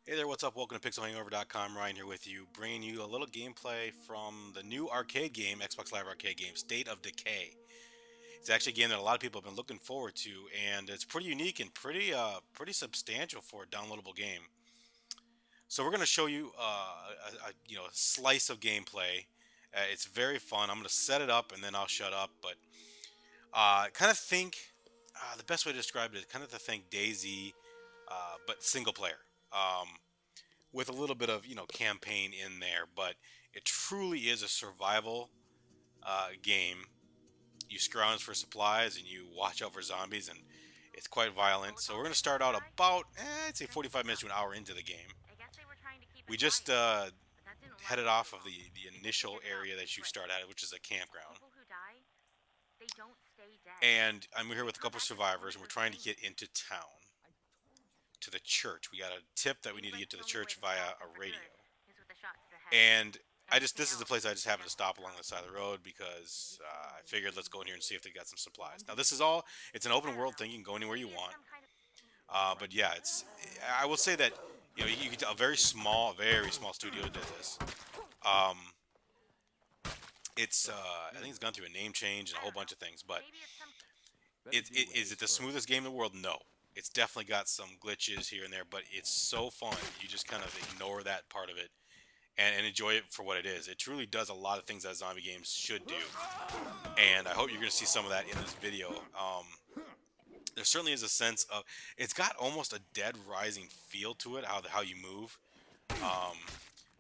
Hey there, what's up? Welcome to PixelHangover.com. Ryan here with you, bringing you a little gameplay from the new arcade game, Xbox Live Arcade game, State of Decay. It's actually a game that a lot of people have been looking forward to, and it's pretty unique and pretty substantial for a downloadable game. So we're going to show you a slice of gameplay. It's very fun. I'm going to set it up and then I'll shut up. But kind of think the best way to describe it is kind of to think DayZ, but single player. With a little bit of campaign in there, but it truly is a survival game. You scrounge for supplies and you watch out for zombies, and it's quite violent. So we're going to start out about I'd say 45 minutes to an hour into the game. We just headed off of the initial area that you start at, which is a campground, and I'm here with a couple of survivors, and we're trying to get into town to the church. We got a tip that we need to get to the church via a radio. And this is the place I just happened to stop along the side of the road because I figured let's go in here and see if they got some supplies. Now this is all, it's an open world thing. You can go anywhere you want. But yeah, I will say that, you get a very small studio did this. Um, I think it's gone through a name change and a whole bunch of things, but is it the smoothest game in the world? No. It's definitely got some glitches here and there, but it's so fun. You just kind of ignore that part of it and enjoy it for what it is. It truly does a lot of things that zombie games should do, and I hope you're going to see some of that in this video. There certainly is a sense of, it's got almost a Dead Rising feel to it, how you move, um,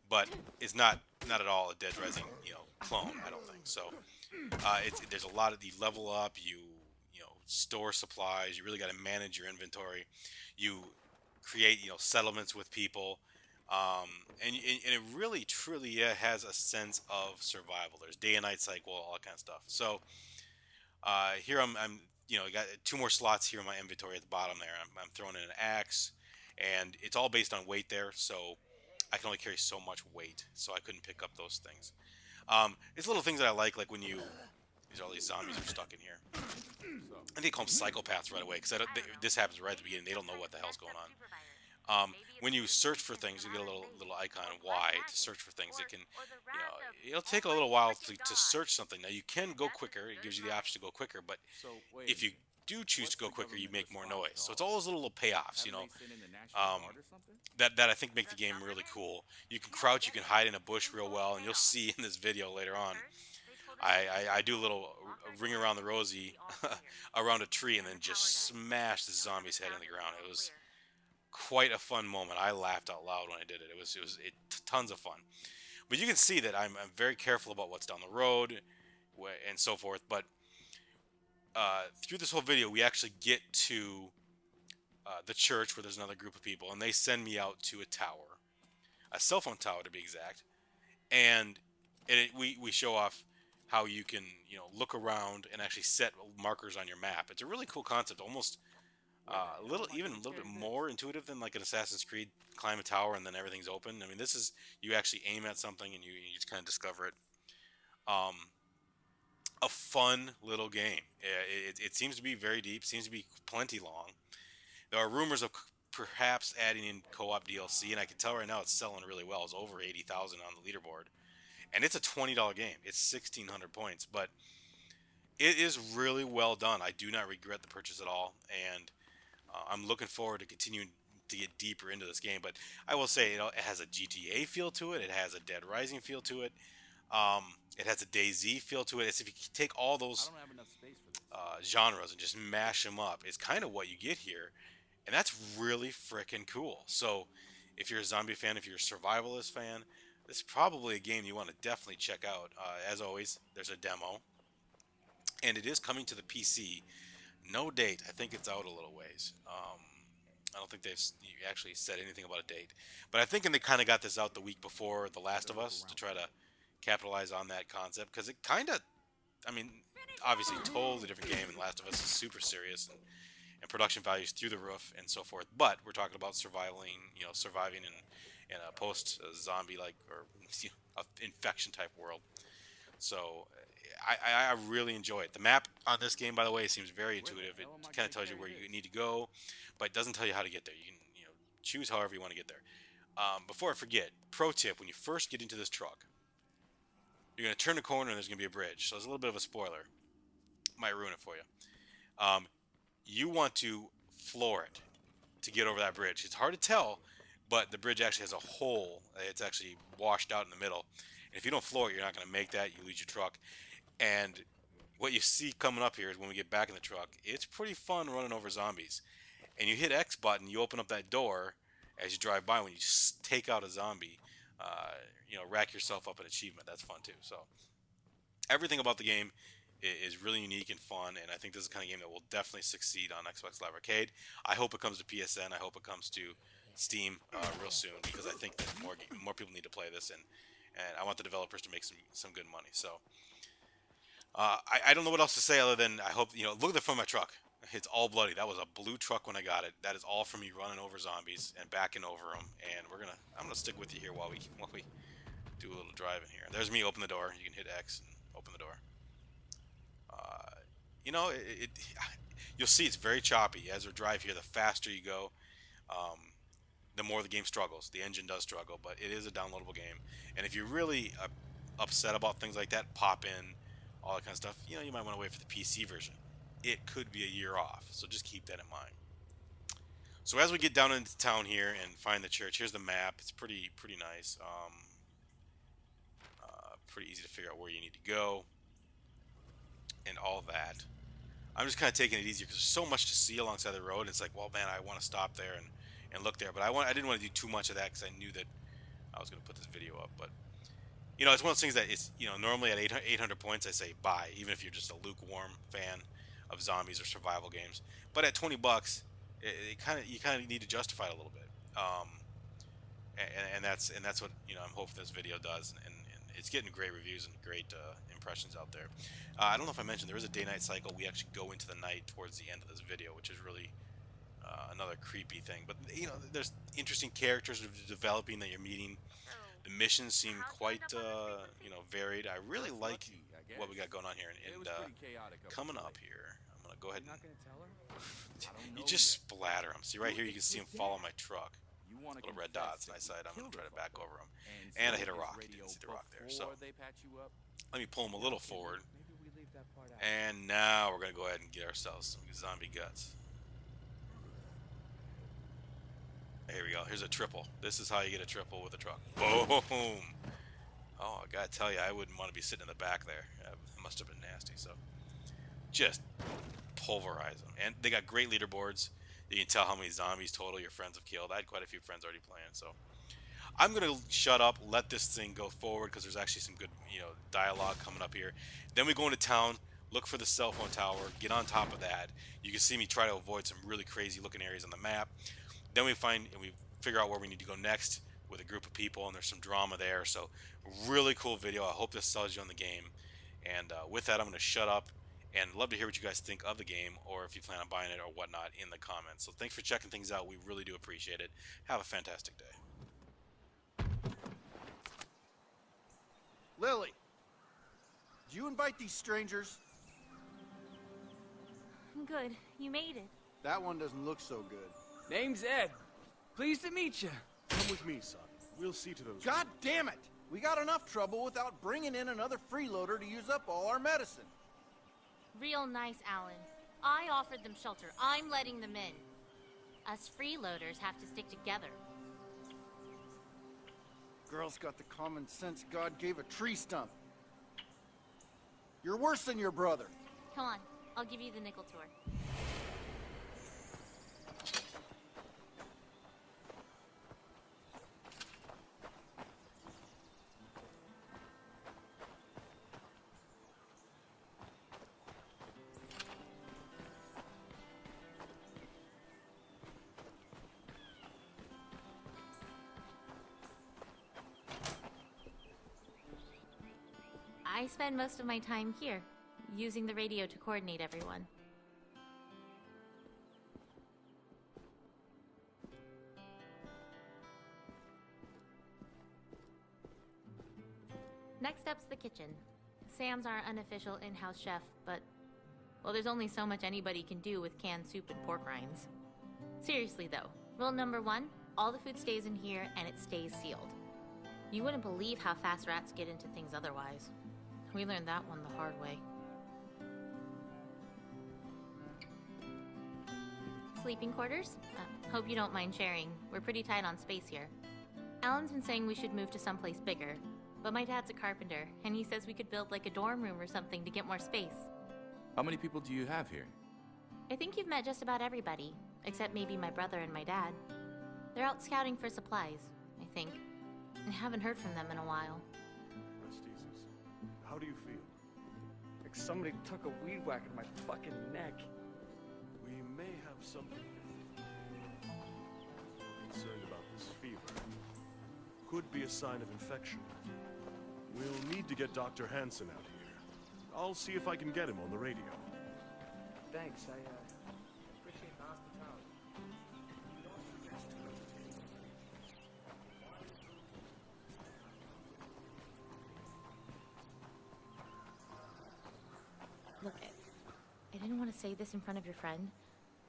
but it's not at all a Dead Rising clone. I don't think so. There's a lot of the level up. You know, store supplies. You really got to manage your inventory. You create settlements with people, and it really truly has a sense of survival. There's day and night cycle, all that kind of stuff. So here I'm got two more slots here in my inventory at the bottom there. I'm throwing in an axe, and it's all based on weight there. So I can only carry so much weight, so I couldn't pick up those things. It's little things that I like when these all these zombies are stuck in here. I think they call them psychopaths right away because this happens right at the beginning. They don't know what the hell's going on. When you search for things, you get a little icon Y to search for things. It'll take a little while to search something. Now you can go quicker. It gives you the option to go quicker, but if you do choose to go quicker, you make more noise. So it's all those little payoffs, that I think make the game really cool. You can crouch, you can hide in a bush real well, and you'll see in this video later on. I do a little ring around the rosy around a tree and then just smash the zombie's head in the ground. It was quite a fun moment. I laughed out loud when I did it. It was tons of fun. But you can see that I'm very careful about what's down the road and so forth. But through this whole video, we actually get to the church where there's another group of people, and they send me out to a tower, a cell phone tower to be exact. And we show off how you can look around and actually set markers on your map. It's a really cool concept, almost a little bit more intuitive than like an Assassin's Creed. Climb a tower and then everything's open. I mean, this is, you actually aim at something and you just kind of discover it. A fun little game. It seems to be very deep. Seems to be plenty long. There are rumors of perhaps adding in co-op DLC, and I can tell right now it's selling really well. It's over 80,000 on the leaderboard, and it's a $20 game. It's 1,600 points, but it is really well done. I do not regret the purchase at all, and I'm looking forward to continuing to get deeper into this game. But I will say, it has a GTA feel to it. It has a Dead Rising feel to it. It has a DayZ feel to it. It's, if you take all those genres and just mash them up, it's kind of what you get here, and that's really freaking cool. So if you're a zombie fan, if you're a survivalist fan, this is probably a game you want to definitely check out. As always, there's a demo, and it is coming to the PC. No date. I think it's out a little ways. I don't think they've actually said anything about a date, but I think they kind of got this out the week before The Last of Us to try to capitalize on that concept, because it kind of, I mean, obviously totally different game, and Last of Us is super serious, and production values through the roof and so forth. But we're talking about surviving in a post-zombie like, or infection type world. So I really enjoy it. The map on this game, by the way, seems very intuitive. It kind of tells you where you need to go, but it doesn't tell you how to get there. You can choose however you want to get there. Before I forget, pro tip: when you first get into this truck, you're gonna turn the corner and there's gonna be a bridge. So there's a little bit of a spoiler. Might ruin it for you. Um, you want to floor it to get over that bridge. It's hard to tell, but the bridge actually has a hole. It's actually washed out in the middle. And if you don't floor it, you're not going to make that. You lose your truck. And what you see coming up here is when we get back in the truck, it's pretty fun running over zombies. And you hit X button, you open up that door as you drive by. When you take out a zombie, rack yourself up an achievement. That's fun too. So everything about the game is really unique and fun, and I think this is the kind of game that will definitely succeed on Xbox Live Arcade. I hope it comes to PSN. I hope it comes to Steam real soon, because I think that more people need to play this, and I want the developers to make some good money. So I don't know what else to say other than I hope, look at the front of my truck. It's all bloody. That was a blue truck when I got it. That is all from me running over zombies and backing over them. And I'm gonna stick with you here while we do a little driving here. There's me. Open the door. You can hit X and open the door. You'll see it's very choppy as we drive here. The faster you go, the more the game struggles. The engine does struggle, but it is a downloadable game. And if you're really upset about things like that, pop in, all that kind of stuff, you might want to wait for the PC version. It could be a year off, so just keep that in mind. So as we get down into town here and find the church, here's the map. It's pretty nice. Pretty easy to figure out where you need to go and all that. I'm just kind of taking it easier because there's so much to see alongside the road. It's like, well, man, I want to stop there and look there, but I didn't want to do too much of that because I knew that I was going to put this video up. But it's one of those things that it's normally at 800 points I say buy, even if you're just a lukewarm fan of zombies or survival games. But at $20, you kind of need to justify it a little bit. And that's what I'm hoping this video does, and it's getting great reviews and great impressions out there. I don't know if I mentioned there is a day-night cycle. We actually go into the night towards the end of this video, which is really another creepy thing. But there's interesting characters developing that you're meeting. The missions seem quite varied. I really like what we got going on here. And coming up here, I'm gonna go ahead and you just splatter them. See right here, you can see them follow my truck. Little red dots, and I decided I'm going to try to back over them. And I hit a rock. You didn't see the rock there. So let me pull them a little forward. And now we're going to go ahead and get ourselves some zombie guts. Here we go. Here's a triple. This is how you get a triple with a truck. Boom! Oh, I got to tell you, I wouldn't want to be sitting in the back there. It must have been nasty. So just pulverize them. And they got great leaderboards. You can tell how many zombies total your friends have killed. I had quite a few friends already playing, so I'm gonna shut up, let this thing go forward, because there's actually some good, dialogue coming up here. Then we go into town, look for the cell phone tower, get on top of that. You can see me try to avoid some really crazy-looking areas on the map. Then we figure out where we need to go next with a group of people, and there's some drama there. So really cool video. I hope this sells you on the game. And with that, I'm gonna shut up. And love to hear what you guys think of the game, or if you plan on buying it or whatnot in the comments. So thanks for checking things out. We really do appreciate it. Have a fantastic day. Lily, did you invite these strangers? Good. You made it. That one doesn't look so good. Name's Ed. Pleased to meet you. Come with me, son. We'll see to those. God damn it! We got enough trouble without bringing in another freeloader to use up all our medicine. Real nice, Alan. I offered them shelter. I'm letting them in. Us freeloaders have to stick together. Girl's got the common sense God gave a tree stump. You're worse than your brother. Come on, I'll give you the nickel tour. I spend most of my time here, using the radio to coordinate everyone. Next up's the kitchen. Sam's our unofficial in-house chef, but, well, there's only so much anybody can do with canned soup and pork rinds. Seriously though, rule number 1, All the food stays in here, and it stays sealed. You wouldn't believe how fast rats get into things otherwise. We learned that one the hard way. Sleeping quarters? Hope you don't mind sharing. We're pretty tight on space here. Alan's been saying we should move to someplace bigger, but my dad's a carpenter, and he says we could build like a dorm room or something to get more space. How many people do you have here? I think you've met just about everybody, except maybe my brother and my dad. They're out scouting for supplies, I think. I haven't heard from them in a while. Restes, how do you feel? Like somebody took a weed whack in my fucking neck. We may have something here. I'm concerned about this fever. Could be a sign of infection. We'll need to get Dr. Hansen out here. I'll see if I can get him on the radio. Thanks, I appreciate the hospitality. Look, I didn't want to say this in front of your friend,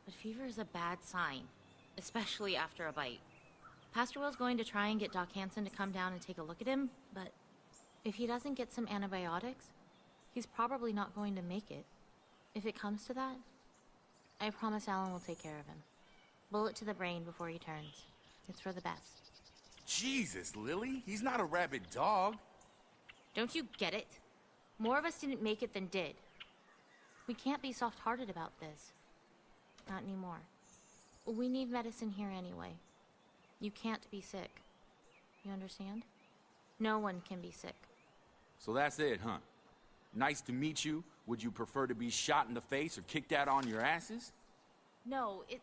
but fever is a bad sign, especially after a bite. Pastor Will's going to try and get Doc Hansen to come down and take a look at him, but if he doesn't get some antibiotics, he's probably not going to make it. If it comes to that, I promise Alan will take care of him. Bullet to the brain before he turns. It's for the best. Jesus, Lily, he's not a rabid dog. Don't you get it? More of us didn't make it than did. We can't be soft-hearted about this. Not anymore. We need medicine here anyway. You can't be sick. You understand? No one can be sick. So that's it, huh? Nice to meet you. Would you prefer to be shot in the face or kicked out on your asses? No, it's...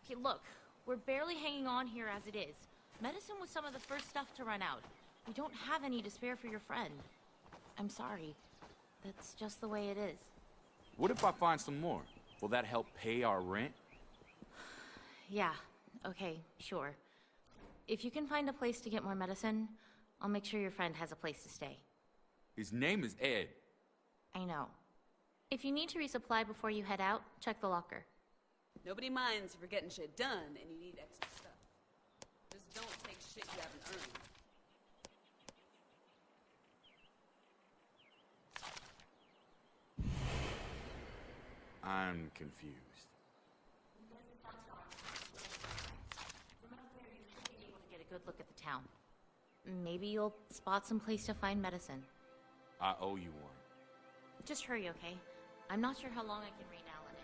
Okay, look. We're barely hanging on here as it is. Medicine was some of the first stuff to run out. We don't have any to spare for your friend. I'm sorry. That's just the way it is. What if I find some more? Will that help pay our rent? Yeah, okay, sure. If you can find a place to get more medicine, I'll make sure your friend has a place to stay. His name is Ed. I know. If you need to resupply before you head out, check the locker. Nobody minds if you're getting shit done and you need extra stuff. Just don't take shit you haven't earned. I'm confused. Able to get a good look at the town. Maybe you'll spot some place to find medicine. I owe you one. Just hurry, okay? I'm not sure how long I can rein Alan in.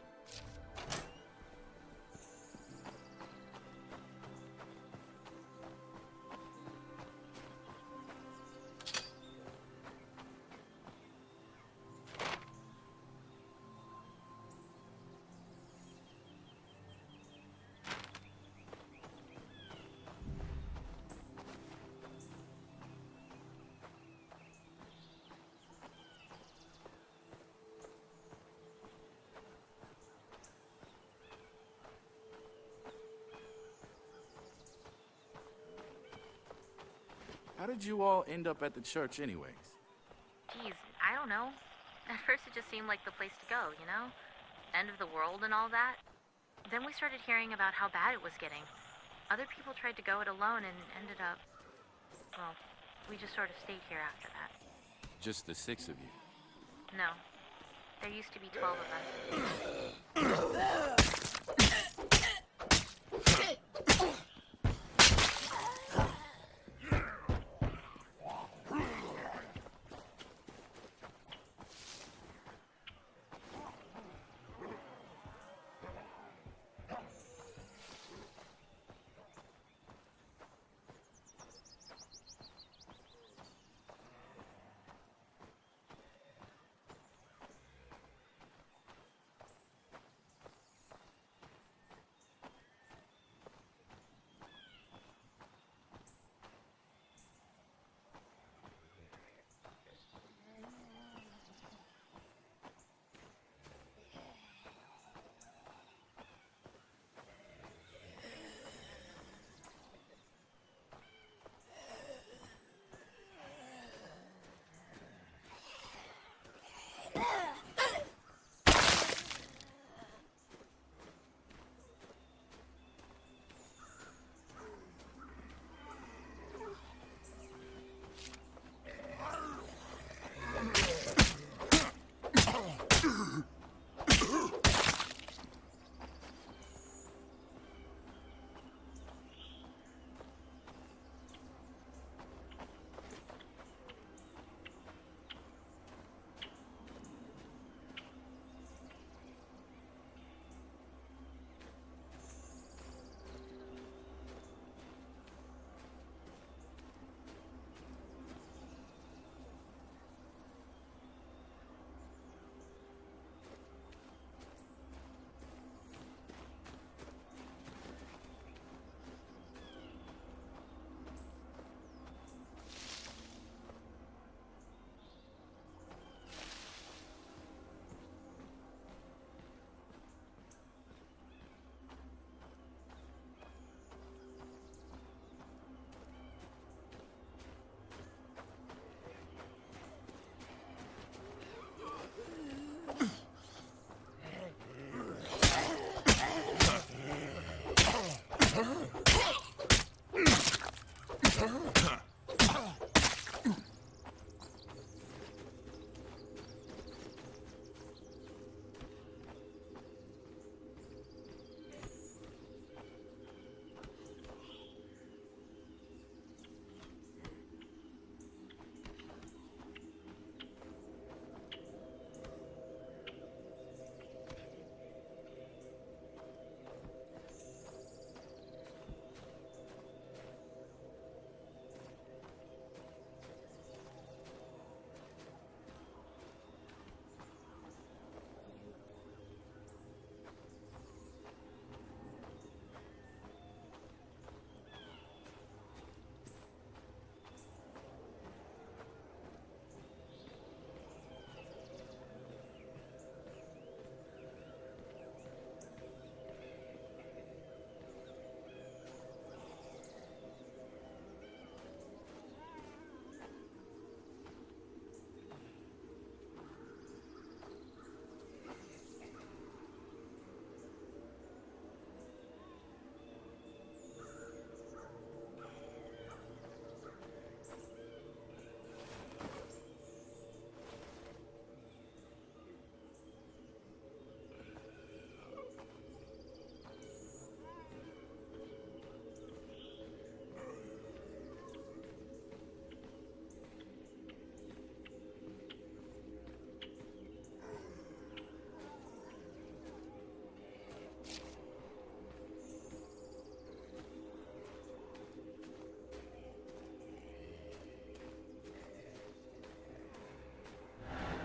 How did you all end up at the church anyways? Geez, I don't know. At first it just seemed like the place to go, you know? End of the world and all that. Then we started hearing about how bad it was getting. Other people tried to go it alone and ended up... Well, we just sort of stayed here after that. Just the 6 of you. No. There used to be 12 of us.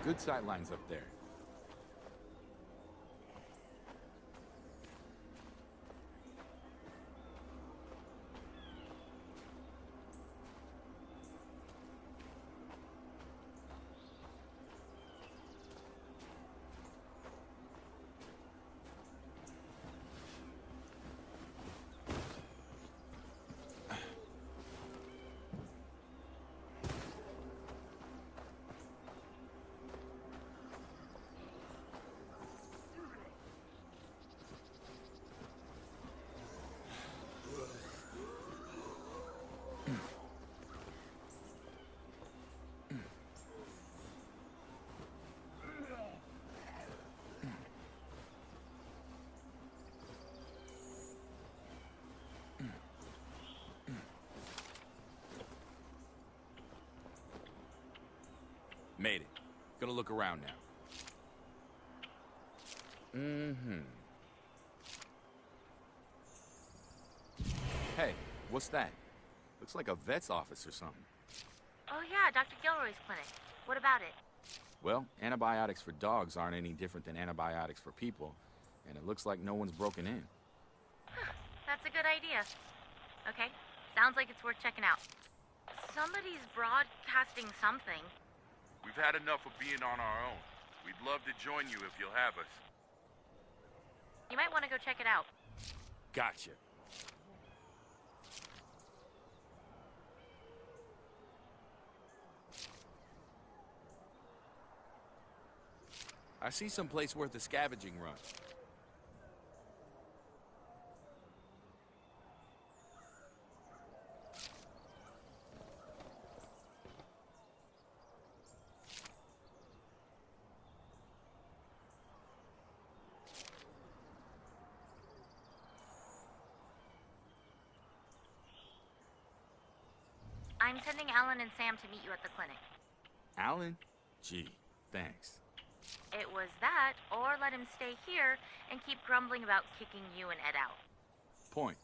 Good sight lines up there. Made it. Gonna look around now. Hey, what's that? Looks like a vet's office or something. Oh yeah, Dr. Gilroy's clinic. What about it? Well, antibiotics for dogs aren't any different than antibiotics for people, and it looks like no one's broken in. That's a good idea. Okay, sounds like it's worth checking out. Somebody's broadcasting something. We've had enough of being on our own. We'd love to join you if you'll have us. You might want to go check it out. Gotcha. I see some place worth a scavenging run. I'm sending Alan and Sam to meet you at the clinic. Alan? Gee, thanks. It was that, or let him stay here and keep grumbling about kicking you and Ed out. Point.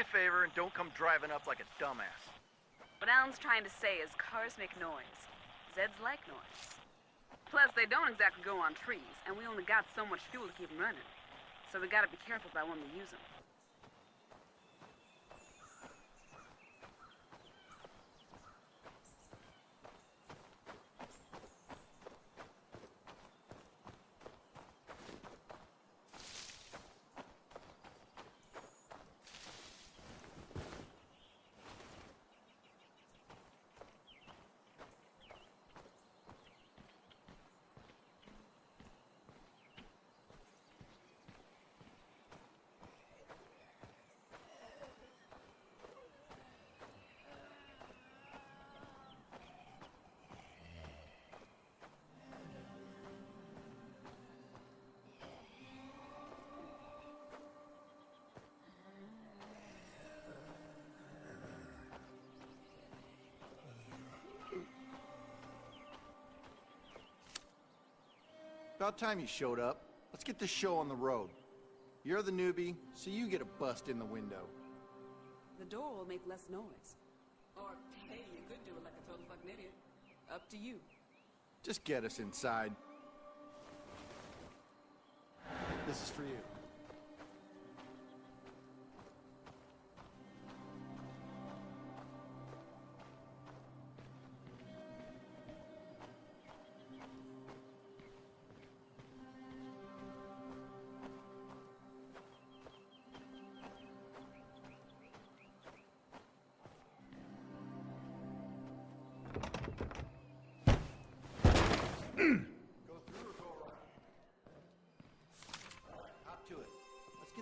a favor and don't come driving up like a dumbass. What Alan's trying to say is cars make noise. Zeds like noise. Plus, they don't exactly go on trees, and we only got so much fuel to keep them running. So we gotta be careful about when we use them. About time you showed up. Let's get this show on the road. You're the newbie, so you get a bust in the window. The door will make less noise. Or, hey, you could do it like a total fucking idiot. Up to you. Just get us inside. This is for you.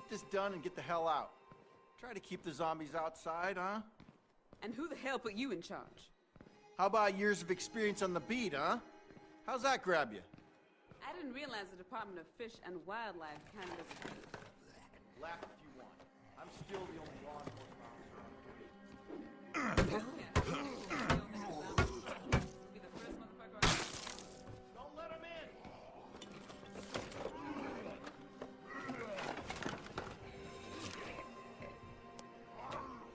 This done and get the hell out. Try to keep the zombies outside, huh? And who the hell put you in charge? How about years of experience on the beat, huh? How's that grab you? I didn't realize the Department of Fish and Wildlife counted as a beat. Laugh if you want. I'm still the only law enforcement officer on the Don't let him in!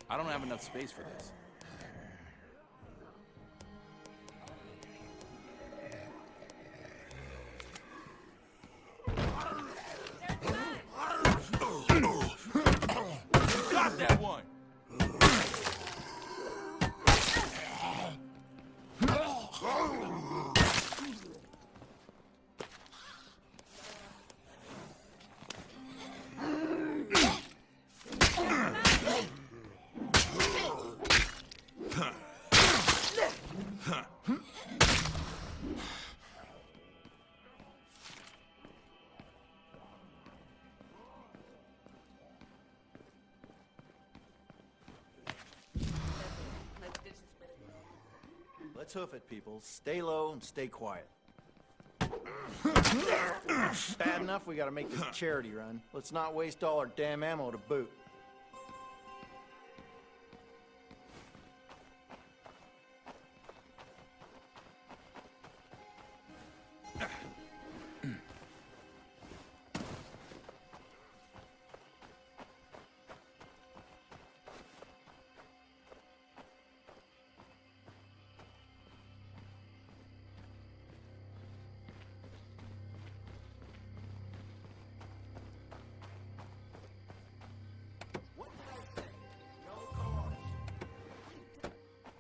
I don't have enough space for this. Got that one! Let's hoof it, people. Stay low and stay quiet. Bad enough we gotta make this a charity run. Let's not waste all our damn ammo to boot.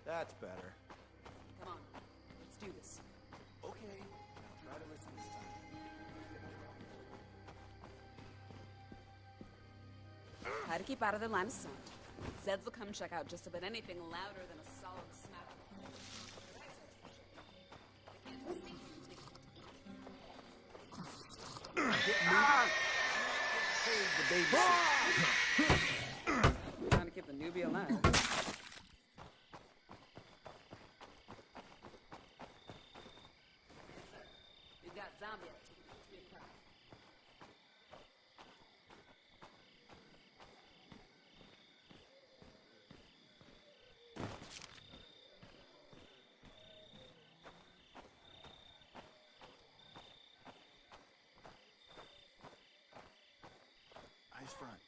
That's better. Come on, let's do this. Okay, now try to listen this time. Try to keep out of their line of sight. Zeds will come check out just about anything louder than a solid smack. Trying to keep the newbie alive. We got zombie activity. Be proud. Eyes front.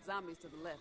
zombies to the left.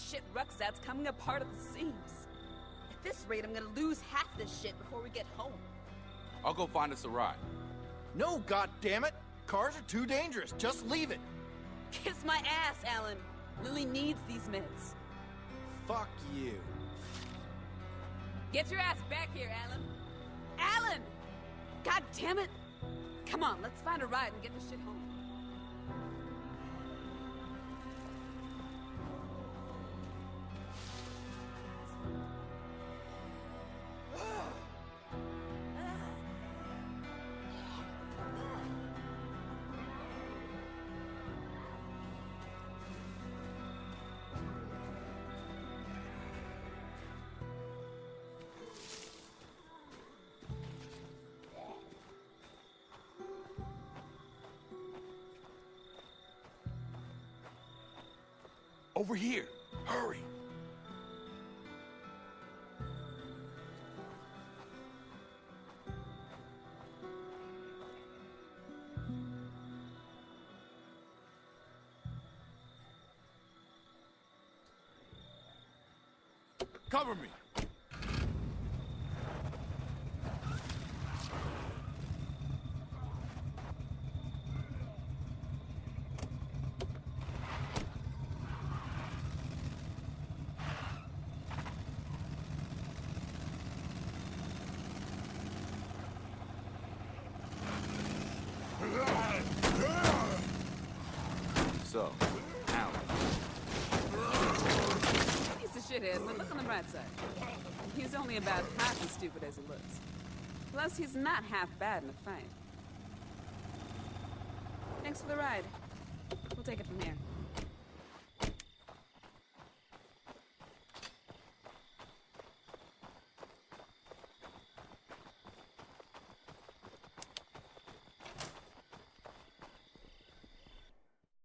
Shit rucksack's coming apart at the seams. At this rate, I'm gonna lose half this shit before we get home. I'll go find us a ride. No, goddammit! Cars are too dangerous. Just leave it. Kiss my ass, Alan. Lily needs these meds. Fuck you. Get your ass back here, Alan. Alan! God damn it! Come on, let's find a ride and get this shit home. Over here. Hurry. Cover me. So, Alan. He's a shithead, but look on the bright side. He's only about half as stupid as he looks. Plus, he's not half bad in a fight. Thanks for the ride. We'll take it from here.